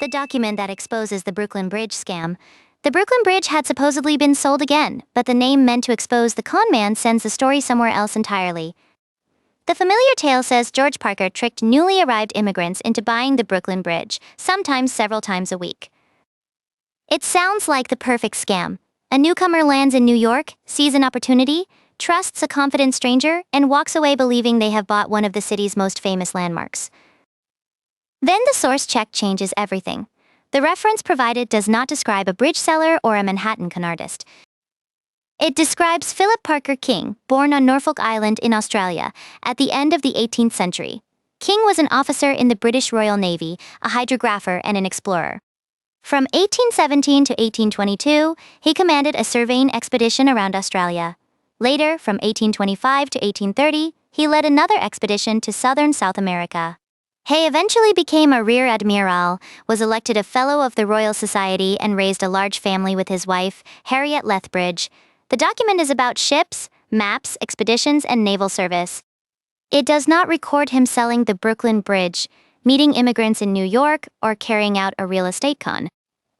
The document that exposes the Brooklyn Bridge scam. The Brooklyn Bridge had supposedly been sold again, but the name meant to expose the con man sends the story somewhere else entirely. The familiar tale says George Parker tricked newly arrived immigrants into buying the Brooklyn Bridge, sometimes several times a week. It sounds like the perfect scam. A newcomer lands in New York, sees an opportunity, trusts a confident stranger, and walks away believing they have bought one of the city's most famous landmarks. Then the source check changes everything. The reference provided does not describe a bridge seller or a Manhattan con artist. It describes Philip Parker King, born on Norfolk Island in Australia, at the end of the 18th century. King was an officer in the British Royal Navy, a hydrographer and an explorer. From 1817 to 1822, he commanded a surveying expedition around Australia. Later, from 1825 to 1830, he led another expedition to southern South America. He eventually became a rear admiral, was elected a Fellow of the Royal Society, and raised a large family with his wife, Harriet Lethbridge. The document is about ships, maps, expeditions, and naval service. It does not record him selling the Brooklyn Bridge, meeting immigrants in New York, or carrying out a real estate con.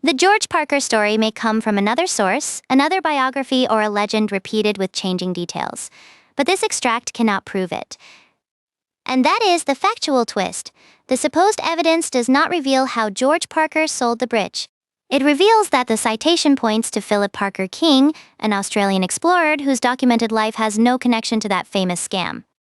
The George Parker story may come from another source, another biography, or a legend repeated with changing details. But this extract cannot prove it. And that is the factual twist. The supposed evidence does not reveal how George Parker sold the bridge. It reveals that the citation points to Philip Parker King, an Australian explorer whose documented life has no connection to that famous scam.